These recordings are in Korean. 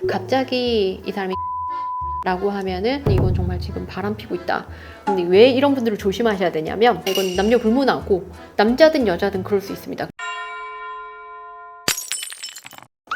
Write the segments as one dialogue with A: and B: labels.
A: 갑자기 이 사람이 라고 하면은 이건 정말 지금 바람 피고 있다. 근데 왜 이런 분들을 조심하셔야 되냐면 이건 남녀 불문하고 남자든 여자든 그럴 수 있습니다.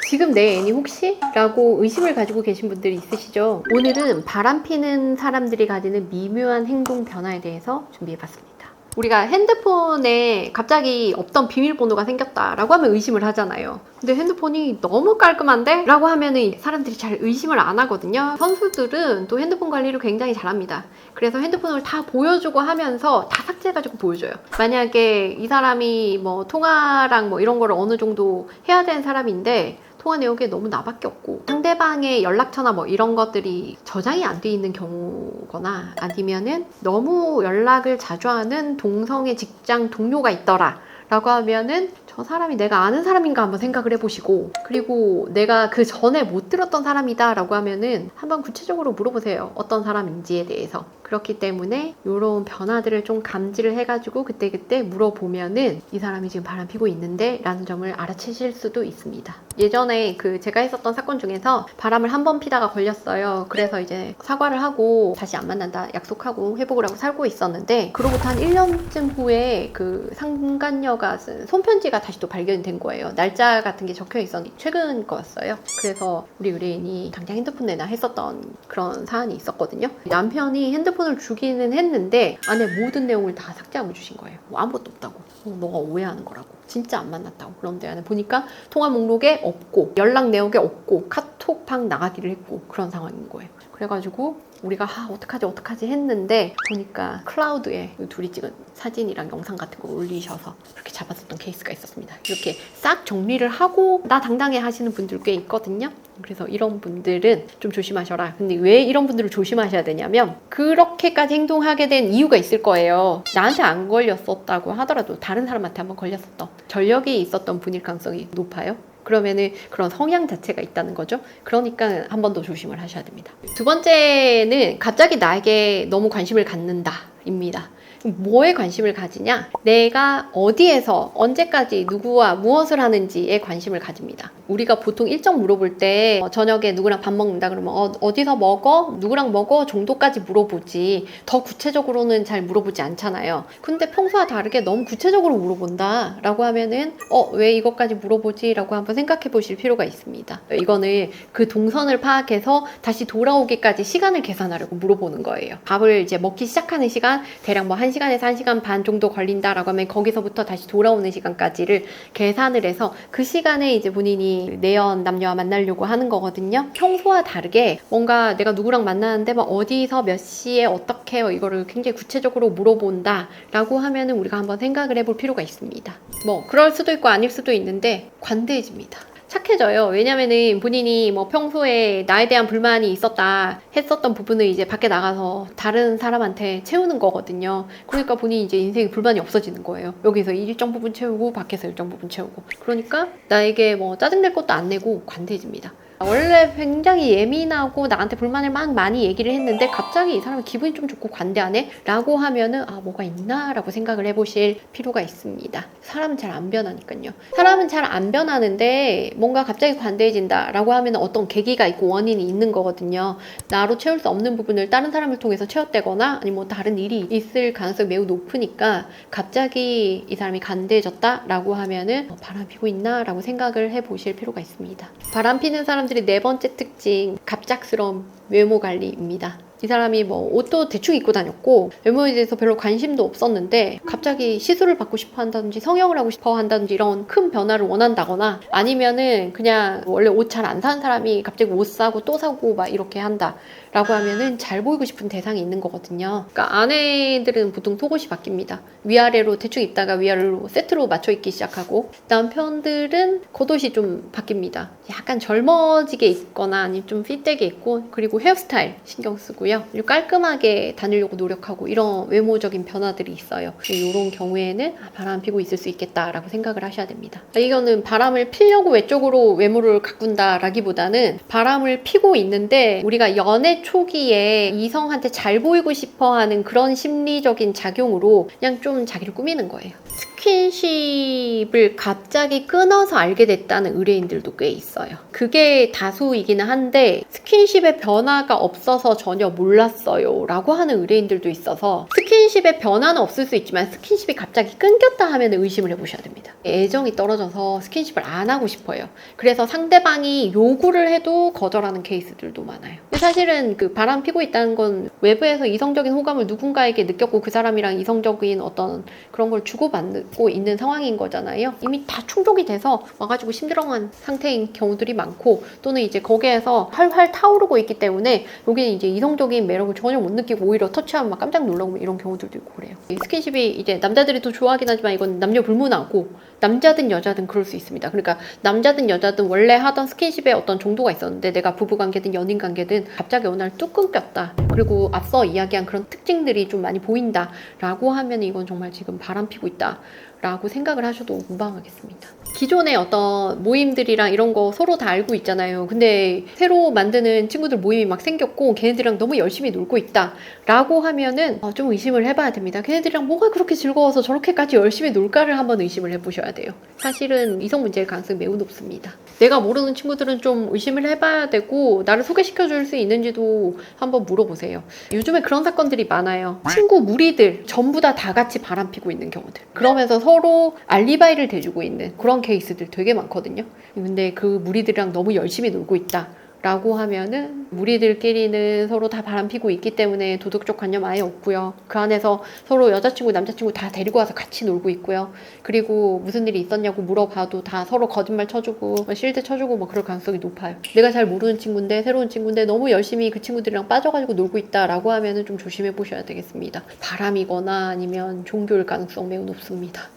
A: 지금 내 애니 혹시? 라고 의심을 가지고 계신 분들이 있으시죠? 오늘은 바람 피는 사람들이 가지는 미묘한 행동 변화에 대해서 준비해봤습니다. 우리가 핸드폰에 갑자기 없던 비밀번호가 생겼다라고 하면 의심을 하잖아요. 근데 핸드폰이 너무 깔끔한데? 라고 하면은 사람들이 잘 의심을 안 하거든요. 선수들은 또 핸드폰 관리를 굉장히 잘합니다. 그래서 핸드폰을 다 보여주고 하면서 다 삭제해가지고 보여줘요. 만약에 이 사람이 뭐 통화랑 뭐 이런 거를 어느 정도 해야 되는 사람인데 통화 내역에 너무 나밖에 없고 상대방의 연락처나 뭐 이런 것들이 저장이 안 돼 있는 경우거나 아니면은 너무 연락을 자주 하는 동성애 직장 동료가 있더라 라고 하면은 저 사람이 내가 아는 사람인가 한번 생각을 해보시고, 그리고 내가 그 전에 못 들었던 사람이다 라고 하면은 한번 구체적으로 물어보세요. 어떤 사람인지에 대해서. 그렇기 때문에 이런 변화들을 좀 감지를 해가지고 그때그때 물어보면은 이 사람이 지금 바람 피고 있는데 라는 점을 알아채실 수도 있습니다. 예전에 제가 했었던 사건 중에서 바람을 한 번 피다가 걸렸어요. 그래서 이제 사과를 하고 다시 안 만난다 약속하고 회복을 하고 살고 있었는데, 그로부터 한 1년쯤 후에 그 상간녀가 쓴 손편지가 다시 또 발견된 거예요. 날짜 같은 게 적혀 있었는데 최근 거였어요. 그래서 우리 의뢰인이 당장 핸드폰 내놔 했었던 그런 사안이 있었거든요. 남편이 핸드폰을 주기는 했는데 안에 모든 내용을 다 삭제하고 주신 거예요. 뭐 아무것도 없다고. 너가 오해하는 거라고. 진짜 안 만났다고. 그런데 안에 보니까 통화 목록에 없고 연락 내역에 없고 카톡방 나가기를 했고 그런 상황인 거예요. 그래가지고 우리가 어떡하지 했는데 보니까 클라우드에 둘이 찍은 사진이랑 영상 같은 거 올리셔서 그렇게 잡았었던 케이스가 있었습니다. 이렇게 싹 정리를 하고 나 당당해 하시는 분들 꽤 있거든요. 그래서 이런 분들은 좀 조심하셔라. 근데 왜 이런 분들을 조심하셔야 되냐면 그렇게까지 행동하게 된 이유가 있을 거예요. 나한테 안 걸렸었다고 하더라도 다른 사람한테 한번 걸렸었던 전력이 있었던 분일 가능성이 높아요. 그러면은 그런 성향 자체가 있다는 거죠. 그러니까 한 번 더 조심을 하셔야 됩니다. 두 번째는 갑자기 나에게 너무 관심을 갖는다입니다. 뭐에 관심을 가지냐? 내가 어디에서 언제까지 누구와 무엇을 하는지에 관심을 가집니다. 우리가 보통 일정 물어볼 때 저녁에 누구랑 밥 먹는다 그러면 어디서 먹어? 누구랑 먹어? 정도까지 물어보지 더 구체적으로는 잘 물어보지 않잖아요. 근데 평소와 다르게 너무 구체적으로 물어본다 라고 하면은 왜 이것까지 물어보지? 라고 한번 생각해 보실 필요가 있습니다. 이거는 그 동선을 파악해서 다시 돌아오기까지 시간을 계산하려고 물어보는 거예요. 밥을 이제 먹기 시작하는 시간 대략 뭐 1시간에서 1시간 반 정도 걸린다라고 하면 거기서부터 다시 돌아오는 시간까지를 계산을 해서 그 시간에 이제 본인이 내연 남녀와 만나려고 하는 거거든요. 평소와 다르게 뭔가 내가 누구랑 만나는데 막 어디서 몇 시에 어떻게 이거를 굉장히 구체적으로 물어본다 라고 하면은 우리가 한번 생각을 해볼 필요가 있습니다. 뭐 그럴 수도 있고 아닐 수도 있는데 관대해집니다. 착해져요. 왜냐면은 본인이 뭐 평소에 나에 대한 불만이 있었다 했었던 부분을 이제 밖에 나가서 다른 사람한테 채우는 거거든요. 그러니까 본인이 이제 인생에 불만이 없어지는 거예요. 여기서 일정 부분 채우고 밖에서 일정 부분 채우고. 그러니까 나에게 뭐 짜증낼 것도 안 내고 관대해집니다. 원래 굉장히 예민하고 나한테 불만을 막 많이 얘기를 했는데 갑자기 이 사람이 기분이 좀 좋고 관대하네? 라고 하면은 뭐가 있나? 라고 생각을 해보실 필요가 있습니다. 사람은 잘 안 변하니까요. 사람은 잘 안 변하는데 뭔가 갑자기 관대해진다 라고 하면 어떤 계기가 있고 원인이 있는 거거든요. 나로 채울 수 없는 부분을 다른 사람을 통해서 채웠다거나 아니면 뭐 다른 일이 있을 가능성이 매우 높으니까 갑자기 이 사람이 관대해졌다 라고 하면은 바람 피고 있나? 라고 생각을 해보실 필요가 있습니다. 바람 피는 사람들이 네 번째 특징, 갑작스러운 외모 관리입니다. 이 사람이 뭐 옷도 대충 입고 다녔고 외모에 대해서 별로 관심도 없었는데 갑자기 시술을 받고 싶어 한다든지 성형을 하고 싶어 한다든지 이런 큰 변화를 원한다거나 아니면은 그냥 원래 옷 잘 안 사는 사람이 갑자기 옷 사고 또 사고 막 이렇게 한다 라고 하면은 잘 보이고 싶은 대상이 있는 거거든요. 그러니까 아내들은 보통 속옷이 바뀝니다. 위아래로 대충 입다가 위아래로 세트로 맞춰 입기 시작하고, 남편들은 겉옷이 좀 바뀝니다. 약간 젊어지게 입거나 아니면 좀 핏되게 입고, 그리고 헤어스타일 신경 쓰고요. 그리고 깔끔하게 다니려고 노력하고 이런 외모적인 변화들이 있어요. 이런 경우에는 바람 피고 있을 수 있겠다라고 생각을 하셔야 됩니다. 이거는 바람을 피려고 외적으로 외모를 가꾼다 라기보다는 바람을 피고 있는데 우리가 연애 초기에 이성한테 잘 보이고 싶어 하는 그런 심리적인 작용으로 그냥 좀 자기를 꾸미는 거예요. 스킨십을 갑자기 끊어서 알게 됐다는 의뢰인들도 꽤 있어요. 그게 다수이기는 한데 스킨십의 변화가 없어서 전혀 몰랐어요 라고 하는 의뢰인들도 있어서 스킨십의 변화는 없을 수 있지만 스킨십이 갑자기 끊겼다 하면 의심을 해보셔야 됩니다. 애정이 떨어져서 스킨십을 안 하고 싶어요. 그래서 상대방이 요구를 해도 거절하는 케이스들도 많아요. 사실은 그 바람 피고 있다는 건 외부에서 이성적인 호감을 누군가에게 느꼈고 그 사람이랑 이성적인 어떤 그런 걸 주고받고 있는 상황인 거잖아요. 이미 다 충족이 돼서 와가지고 심드렁한 상태인 경우들이 많고 또는 이제 거기에서 활활 타오르고 있기 때문에 여기는 이제 이성적인 매력을 전혀 못 느끼고 오히려 터치하면 막 깜짝 놀라고 이런 경우들도 있고 그래요. 스킨십이 이제 남자들이 더 좋아하긴 하지만 이건 남녀 불문하고 남자든 여자든 그럴 수 있습니다. 그러니까 남자든 여자든 원래 하던 스킨십에 어떤 정도가 있었는데 내가 부부관계든 연인관계든 갑자기 어느 날 뚝 끊겼다. 그리고 앞서 이야기한 그런 특징들이 좀 많이 보인다 라고 하면 이건 정말 지금 바람피고 있다 라고 생각을 하셔도 무방하겠습니다. 기존의 어떤 모임들이랑 이런 거 서로 다 알고 있잖아요. 근데 새로 만드는 친구들 모임이 막 생겼고 걔네들이랑 너무 열심히 놀고 있다 라고 하면은 좀 의심을 해봐야 됩니다. 걔네들이랑 뭐가 그렇게 즐거워서 저렇게까지 열심히 놀까를 한번 의심을 해보셔야 돼요. 사실은 이성 문제일 가능성이 매우 높습니다. 내가 모르는 친구들은 좀 의심을 해봐야 되고 나를 소개시켜줄 수 있는지도 한번 물어보세요. 요즘에 그런 사건들이 많아요. 친구 무리들 전부 다 같이 바람피고 있는 경우들. 그러면서 서로 알리바이를 대주고 있는 그런 케이스들 되게 많거든요. 근데 그 무리들이랑 너무 열심히 놀고 있다 라고 하면은 무리들끼리는 서로 다 바람피고 있기 때문에 도덕적 관념 아예 없고요. 그 안에서 서로 여자친구 남자친구 다 데리고 와서 같이 놀고 있고요. 그리고 무슨 일이 있었냐고 물어봐도 다 서로 거짓말 쳐주고 실드 쳐주고 뭐 그럴 가능성이 높아요. 내가 잘 모르는 친구인데 새로운 친구인데 너무 열심히 그 친구들이랑 빠져가지고 놀고 있다라고 하면은 좀 조심해 보셔야 되겠습니다. 바람이거나 아니면 종교일 가능성 매우 높습니다.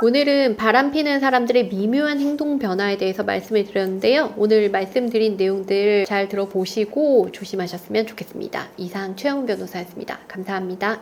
A: 오늘은 바람피는 사람들의 미묘한 행동 변화에 대해서 말씀을 드렸는데요. 오늘 말씀드린 내용들 잘 들어보시고 조심하셨으면 좋겠습니다. 이상 최영은 변호사였습니다. 감사합니다.